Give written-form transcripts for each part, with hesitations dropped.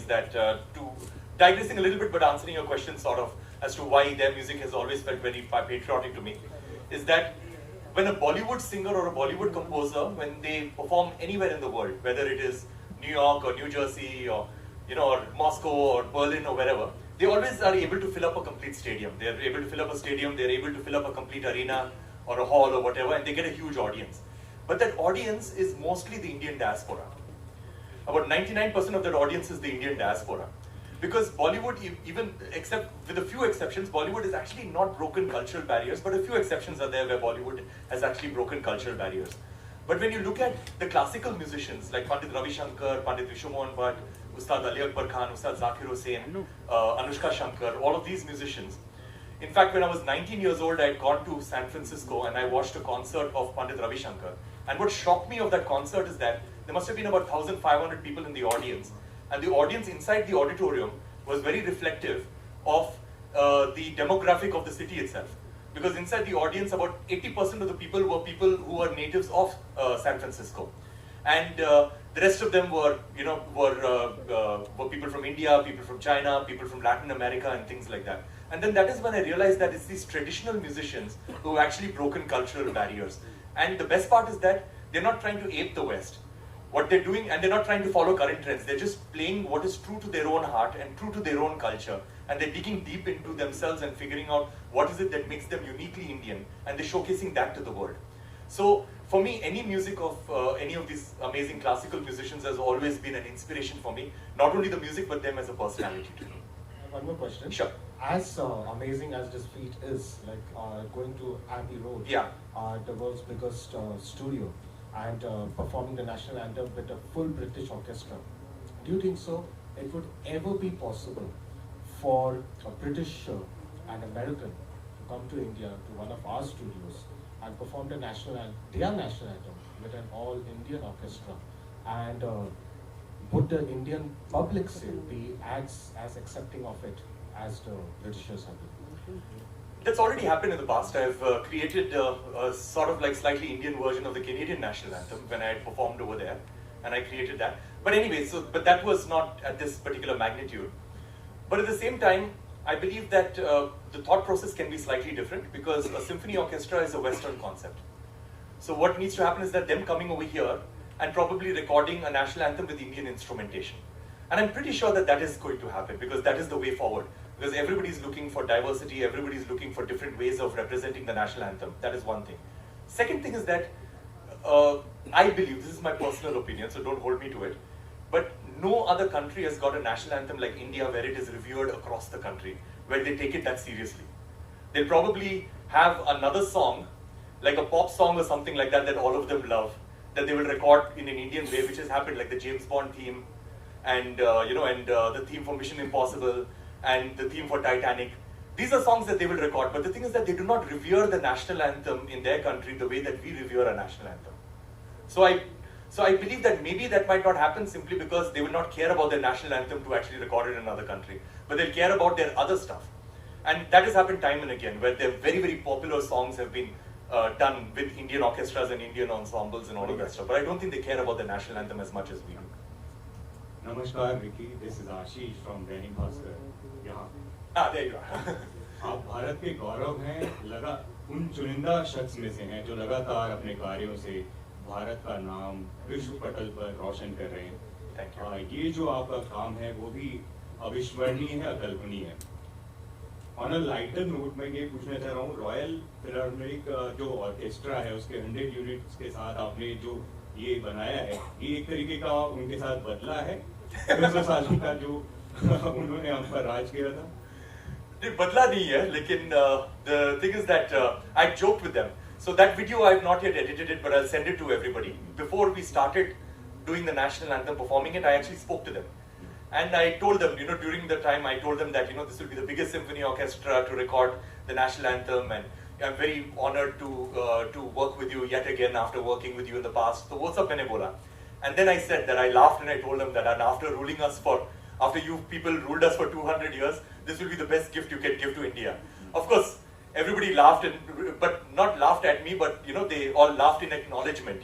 that, to digressing a little bit but answering your question sort of as to why their music has always felt very patriotic to me, is that when a Bollywood singer or a Bollywood composer, when they perform anywhere in the world, whether it is New York or New Jersey or or Moscow or Berlin or wherever, they always are able to fill up a complete stadium. They are able to fill up a stadium, they're able to fill up a complete arena or a hall or whatever, and they get a huge audience. But that audience is mostly the Indian diaspora. About 99% of that audience is the Indian diaspora. Because Bollywood, even except with a few exceptions, Bollywood has actually not broken cultural barriers, but a few exceptions are there where Bollywood has actually broken cultural barriers. But when you look at the classical musicians like Pandit Ravi Shankar, Pandit Vishnu Mohan Bhatt, Ustad Ali Akbar Khan, Ustad Zakir Hussain, Anushka Shankar, all of these musicians. In fact, when I was 19 years old, I had gone to San Francisco and I watched a concert of Pandit Ravi Shankar. And what shocked me of that concert is that there must have been about 1,500 people in the audience. And the audience inside the auditorium was very reflective of the demographic of the city itself. Because inside the audience, about 80% of the people were people who were natives of San Francisco. And the rest of them were, were people from India, people from China, people from Latin America, and things like that. And then that is when I realized that it's these traditional musicians who have actually broken cultural barriers. And the best part is that they're not trying to ape the West. What they're doing, and they're not trying to follow current trends, they're just playing what is true to their own heart and true to their own culture. And they're digging deep into themselves and figuring out what is it that makes them uniquely Indian, and they're showcasing that to the world. So for me, any music of any of these amazing classical musicians has always been an inspiration for me. Not only the music, but them as a personality too. One more question. Sure. As amazing as this feat is, like going to Abbey Road, yeah, the world's biggest studio, and performing the national anthem with a full British orchestra, do you think so it would ever be possible for a British and American to come to India, to one of our studios, and perform their national anthem with an all-Indian orchestra, and would the Indian public be as accepting of it as the Britishers have been? That's already happened in the past. I've created a sort of like slightly Indian version of the Canadian national anthem when I had performed over there, and I created that. But anyway, but that was not at this particular magnitude. But at the same time, I believe that the thought process can be slightly different, because a symphony orchestra is a Western concept. So what needs to happen is that them coming over here and probably recording a national anthem with Indian instrumentation. And I'm pretty sure that that is going to happen, because that is the way forward. Because everybody's looking for diversity, everybody's looking for different ways of representing the national anthem. That is one thing. Second thing is that I believe, this is my personal opinion, so don't hold me to it, but no other country has got a national anthem like India, where it is revered across the country, where they take it that seriously. They'll probably have another song, like a pop song or something like that, that all of them love, that they will record in an Indian way, which has happened, like the James Bond theme, and the theme for Mission Impossible, and the theme for Titanic. These are songs that they will record, but the thing is that they do not revere the national anthem in their country the way that we revere a national anthem. So I believe that maybe that might not happen simply because they will not care about their national anthem to actually record it in another country, but they'll care about their other stuff. And that has happened time and again, where their very, very popular songs have been done with Indian orchestras and Indian ensembles and all of that stuff. But I don't think they care about the national anthem as much as we do. Namaskar, Vicky. This is Ashish from Dainik Bhaskar. यहाँ. There you are. आप भारत के गौरव हैं, उन चुनिंदा शख्स में से हैं जो लगातार अपने कार्यों से भारत का नाम विश्व पटल पर रोशन कर रहे हैं. Thank you. ये जो आपका काम है वो भी अविस्मरणीय है, अकल्पनीय है. On a lighter note, मैं ये पूछना चाह रहा हूँ, रॉयल फिलार्मोनिक जो ऑर्केस्ट्रा है उसके 100 यूनिट्स के साथ आपने जो ये बनाया है, ये एक तरीके का उनके साथ बदला है 200 सालों का जो उन्होंने हम पर राज किया था. बदला नहीं है, लेकिन the thing is that I joked with them. So that video I have not yet edited it, but I'll send it to everybody. Before we started doing the national anthem, performing it, I actually spoke to them. And I told them, during the time I told them that, this will be the biggest symphony orchestra to record the national anthem, and I'm very honored to work with you yet again after working with you in the past. So what's up, मैंने बोला. And then I said that I laughed and I told them that, and after you people ruled us for 200 years, this will be the best gift you can give to India. Of course, everybody laughed, but not laughed at me, but they all laughed in acknowledgement,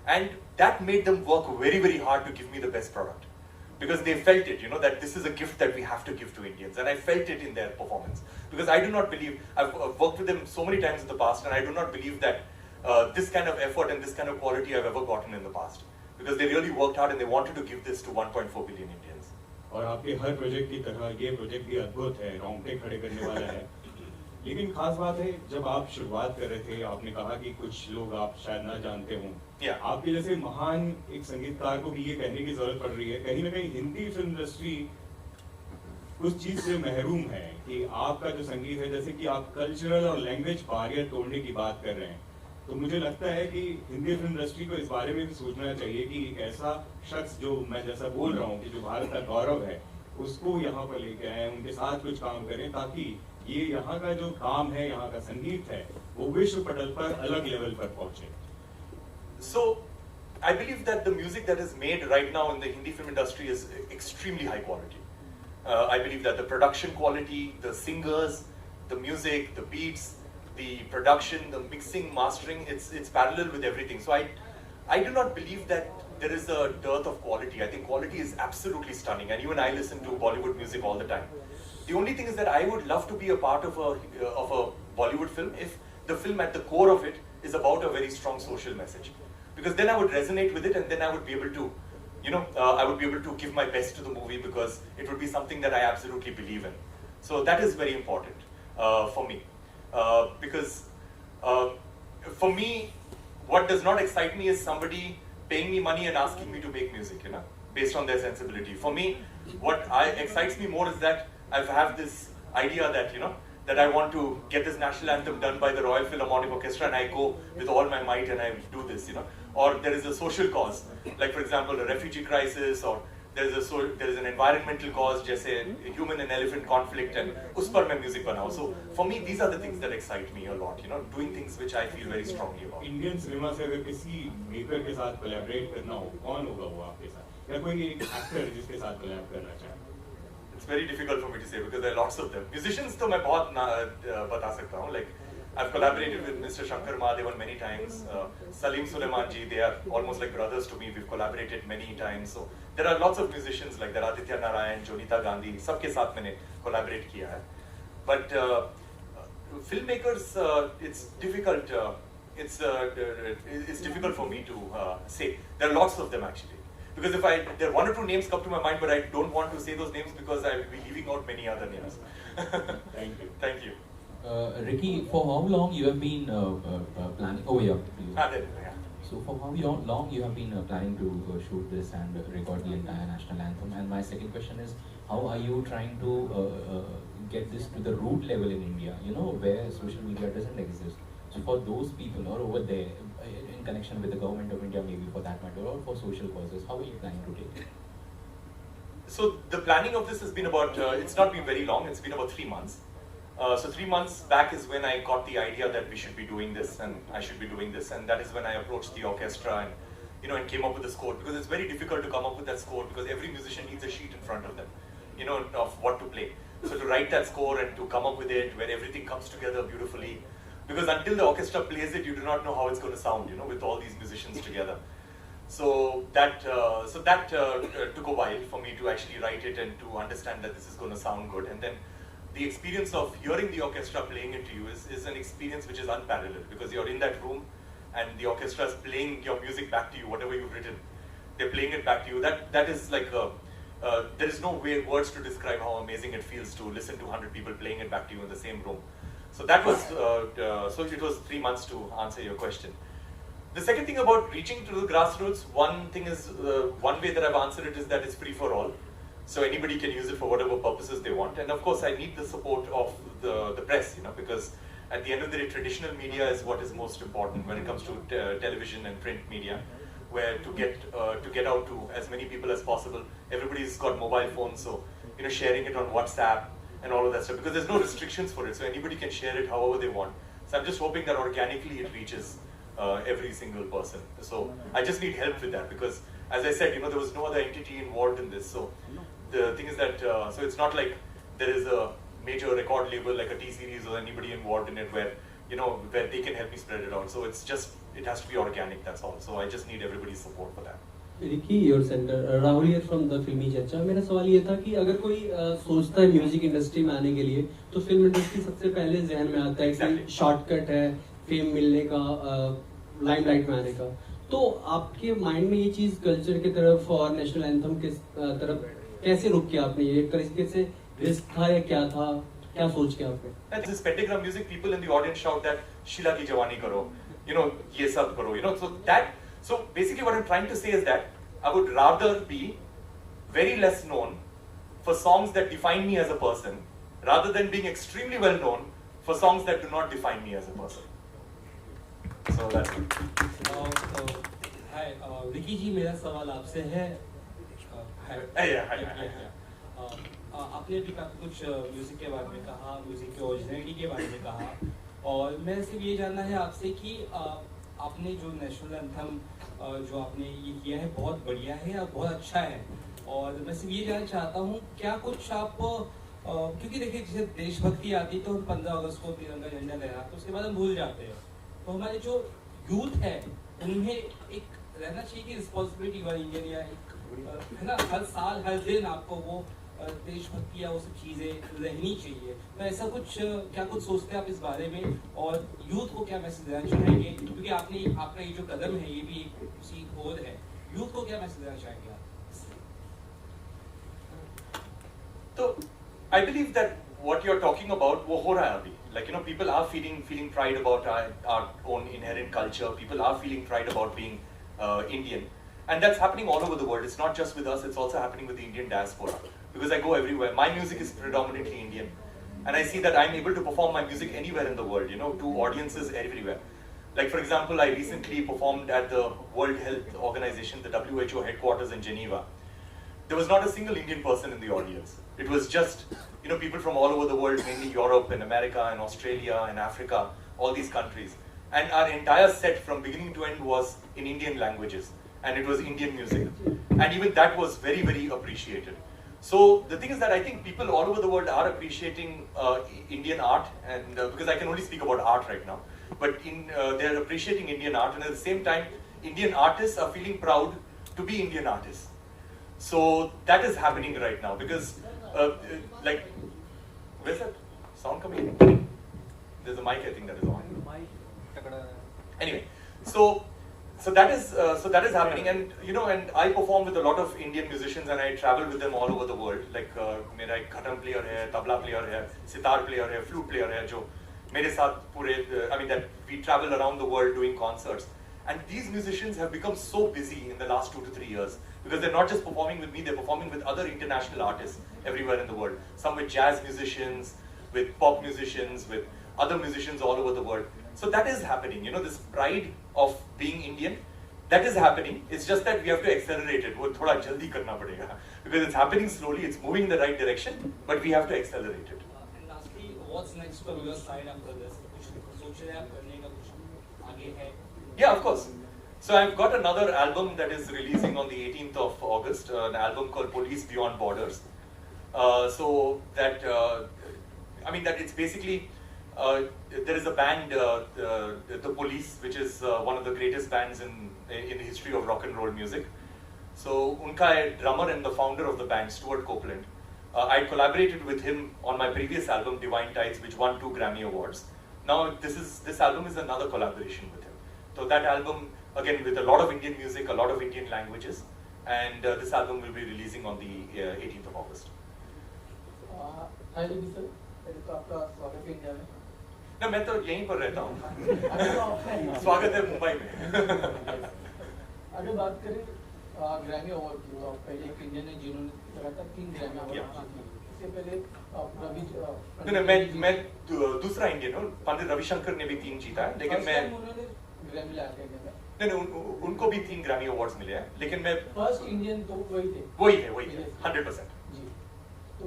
and that made them work very, very hard to give me the best product. because they felt it, that this is a gift that we have to give to Indians. And I felt it in their performance. Because I do not believe, I've worked with them so many times in the past, and I do not believe that this kind of effort and this kind of quality I've ever gotten in the past. Because they really worked hard and they wanted to give this to 1.4 billion Indians. और आपके हर project की तरह ये project भी अद्भुत है, रोंगटे खड़े करने वाला है। लेकिन खास बात है, जब आप शुरुआत कर रहे थे, आपने कहा कि कुछ लोग आप शायद ना जानते हों। आपके जैसे महान एक संगीतकार को भी ये कहने की जरूरत पड़ रही है, कहीं ना कहीं हिंदी फिल्म इंडस्ट्री उस चीज से महरूम है कि आपका जो संगीत है, जैसे कि आप कल्चरल और लैंग्वेज बैरियर तोड़ने की बात कर रहे हैं, तो मुझे लगता है कि हिंदी फिल्म इंडस्ट्री को इस बारे में भी सोचना चाहिए कि एक ऐसा शख्स जो मैं जैसा बोल रहा हूँ कि जो भारत का गौरव है, उसको यहाँ पर लेके आए, उनके साथ कुछ काम करें, ताकि ये यहाँ का जो काम है, यहाँ का संगीत है, वो विश्व पटल पर अलग लेवल पर पहुंचे। So, I believe that the music that is made right now in the Hindi film industry is extremely high quality. I believe that the production quality, the singers, the music, the beats, the production, the mixing, mastering, it's parallel with everything. So I do not believe that there is a dearth of quality. I think quality is absolutely stunning, and even I listen to Bollywood music all the time. The only thing is that I would love to be a part of a Bollywood film if the film at the core of it is about a very strong social message. Because then I would resonate with it, and then I would be able to, I would be able to give my best to the movie, because it would be something that I absolutely believe in. So that is very important for me. Because for me, what does not excite me is somebody paying me money and asking me to make music, based on their sensibility. For me, what excites me more is that I have this idea that, that I want to get this national anthem done by the Royal Philharmonic Orchestra, and I go with all my might and I do this, Or there is a social cause, like for example, a refugee crisis, or there is an environmental cause, जैसे human and elephant conflict, and उस पर मैं music बनाऊँ. So for me, these are the things that excite me a lot, doing things which I feel very strongly about. Indian cinema से अगर किसी maker के साथ collaborate करना हो, कौन होगा वो आपके साथ? या कोई एक actor जिसके साथ collaborate करना चाहे? It's very difficult for me to say because there are lots of them. Musicians तो मैं बहुत बता सकता हूँ. Like I've collaborated with Mr. Shankar Mahadevan many times. Salim Sulaiman ji, they are almost like brothers to me. We've collaborated many times. So there are lots of musicians like that. Aditya Narayan, Jonita Gandhi, सबके साथ मैंने collaborate किया है. But filmmakers, it's difficult. It's difficult for me to say. There are lots of them actually. Because there are one or two names come to my mind, but I don't want to say those names because I will be leaving out many other names. Thank you. Thank you. Ricky, for how long you have been planning? Oh yeah. Yeah. So for how long you have been planning to shoot this and record the entire national anthem? And my second question is, how are you trying to get this to the root level in India? Where social media doesn't exist. So for those people or over there, in connection with the government of India, maybe for that matter, or for social causes, how are you planning to take it? So the planning of this has been about, it's not been very long, it's been about 3 months. So 3 months back is when I got the idea that we should be doing this and I should be doing this, and that is when I approached the orchestra and and came up with the score, because it's very difficult to come up with that score because every musician needs a sheet in front of them, of what to play. So to write that score and to come up with it where everything comes together beautifully, because until the orchestra plays it, you do not know how it's going to sound, with all these musicians together. So that took a while for me to actually write it and to understand that this is going to sound good. And then the experience of hearing the orchestra playing it to you is an experience which is unparalleled, because you're in that room and the orchestra is playing your music back to you, whatever you've written. They're playing it back to you. That is like there is no words to describe how amazing it feels to listen to 100 people playing it back to you in the same room. So that was, so it was 3 months to answer your question. The second thing about reaching to the grassroots, one thing is, one way that I've answered it is that it's free for all. So anybody can use it for whatever purposes they want. And of course, I need the support of the press, because at the end of the day, traditional media is what is most important when it comes to television and print media, where to get out to as many people as possible. Everybody's got mobile phones, so sharing it on WhatsApp and all of that stuff, because there's no restrictions for it, so anybody can share it however they want. So I'm just hoping that organically it reaches every single person. So I just need help with that, because as I said, there was no other entity involved in this. So the thing is that, so it's not like there is a major record label like a T-Series or anybody involved in it where, where they can help me spread it out. So it's just, it has to be organic, that's all. So I just need everybody's support for that. Ricky your centre Rahul here from the फिल्मी चर्चा। मेरा सवाल ये था कि अगर कोई सोचता है म्यूजिक इंडस्ट्री में आने के लिए, तो फिल्म इंडस्ट्री सबसे पहले जहन में आता है कि शॉर्टकट है फेम मिलने का, लाइमलाइट में आने का। तो आपके माइंड में ये चीज कल्चर की तरफ और नेशनल एंथम के तरफ कैसे रुक के आपने ये तरीके से रिस्क था या क्या था, क्या सोच के आपने? This pentagram music, people in the audience shout that Sheila ki jawani karo, ye sab karo, so basically what I'm trying to say is that I would rather be very less known for songs that define me as a person, rather than being extremely well known for songs that do not define me as a person. So that's it. Hi, Vicky जी, मेरा सवाल आपसे है। आपने अभी कुछ music के बारे में कहा, म्यूजिक के ओरिजिनलिटी के बारे में कहा, और मैं सिर्फ ये जानना है आपसे कि आपने जो नेशनल एंथम जो आपने ये किया है बहुत बढ़िया है और बहुत अच्छा है, और मैं सिर्फ ये जानना चाहता हूँ क्या कुछ आप क्योंकि देखिए जैसे देशभक्ति आती तो हम 15 अगस्त को तिरंगा झंडा लहराते तो उसके बाद हम भूल जाते हैं, तो हमारे जो यूथ है उन्हें एक रहना चाहिए कि रिस्पॉन्सिबिलिटी वाला इंडियन या एक है ना, हर साल हर दिन आपको वो देशभक्ति या वो सब चीज़ें रहनी चाहिए। तो ऐसा कुछ क्या कुछ सोचते हैं आप इस बारे में, और यूथ को क्या मैसेज देना चाहेंगे, क्योंकि आपका ये जो कदम है ये भी उसी खोज है, यूथ को क्या मैसेज देना चाहेंगे आप? So I believe that what you're talking about वो हो रहा है अभी, like people are feeling pride about our own inherent culture, people are feeling pride about being Indian, and that's happening all over the world. It's not just with us, it's also happening with the Indian diaspora, because I go everywhere. My music is predominantly Indian, and I see that I'm able to perform my music anywhere in the world, to audiences everywhere. Like for example, I recently performed at the World Health Organization, the WHO headquarters in Geneva. There was not a single Indian person in the audience. It was just, people from all over the world, mainly Europe and America and Australia and Africa, all these countries. And our entire set from beginning to end was in Indian languages, and it was Indian music. And even that was very, very appreciated. So the thing is that I think people all over the world are appreciating Indian art, and because I can only speak about art right now, but they're appreciating Indian art, and at the same time, Indian artists are feeling proud to be Indian artists. So that is happening right now, because where's that sound coming in? There's a mic, I think, that is on. Anyway, so that is happening, and and I perform with a lot of Indian musicians, and I travel with them all over the world. Like मेरा एक खटम player है, tabla player है, sitar player है, flute player है, जो मेरे साथ पूरे that we travel around the world doing concerts. And these musicians have become so busy in the last 2 to 3 years, because they're not just performing with me, they're performing with other international artists everywhere in the world. Some with jazz musicians, with pop musicians, with other musicians all over the world. So that is happening, this pride of being Indian, that is happening. It's just that we have to accelerate it. वो थोड़ा जल्दी करना पड़ेगा, because it's happening slowly, it's moving in the right direction, but we have to accelerate it. And lastly, what's next from your side after this? कुछ सोच रहे हैं आप करने का, कुछ आगे है? Yeah, of course. So I've got another album that is releasing on the 18th of August, an album called Police Beyond Borders. So that, that it's basically, there is a band, the Police, which is one of the greatest bands in the history of rock and roll music. So unka drummer and the founder of the band, Stuart Copeland, I collaborated with him on my previous album, Divine Tides, which won 2 Grammy Awards. Now this album is another collaboration with him. So that album, again, with a lot of Indian music, a lot of Indian languages, and this album will be releasing on the 18th of August. Hi, Lady sir. आपका स्वागत है India में। ना, मैं तो यहीं पर रहता हूँ। स्वागत है मुंबई में। अगर बात करें ग्रैमी अवार्ड की, तो पहले एक इंडियन है जिन्होंने लगातार 3 ग्रैमी अवार्ड जीते। इससे पहले मैं दूसरा इंडियन हूँ। पंडित रविशंकर ने भी 3 जीता है, लेकिन मैं ग्रैमी लाया नहीं, उनको भी 3 ग्रैमी अवार्ड्स मिले हैं, लेकिन मैं फर्स्ट इंडियन तो वही थे। वही है 100%। जी, तो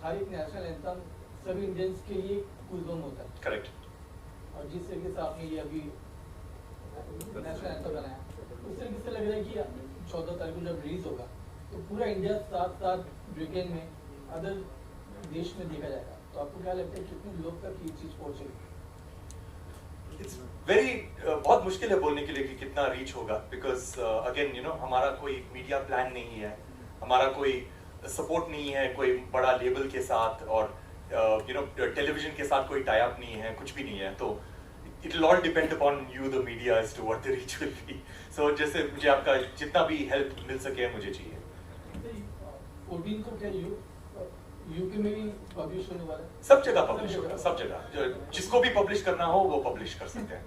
हर एक नेशनल एंथम सभी इंडियंस के लिए गुलबम होता है। करेक्ट। और जिस तरीके से आपने ये अभी नेशनल एंथम बनाया, उस तरीके से लग रहा है कि 14 तारीख को जब रिलीज होगा तो पूरा इंडिया साथ साथ ब्रिटेन में, अदर देश में देखा जाएगा। तो आपको क्या लगता है कितने लोग तक ये चीज पहुंचेगी? इट्स वेरी बहुत मुश्किल है बोलने के लिए कि कितना रीच होगा, बिकॉज अगेन हमारा कोई मीडिया प्लान नहीं है, हमारा कोई सपोर्ट नहीं है कोई बड़ा लेबल के साथ, और टेलीविजन के साथ कोई टाई अप नहीं है, कुछ भी नहीं है, तो it will all depend upon you, the media, as to what the reach will be. So जैसे मुझे आपका जितना भी हेल्प मिल सके मुझे चाहिए। 14 को क्या यूके में भी पब्लिश होने वाला है? सब जगह पब्लिश होगा, सब जगह, जिसको भी पब्लिश करना हो वो पब्लिश कर सकते हैं।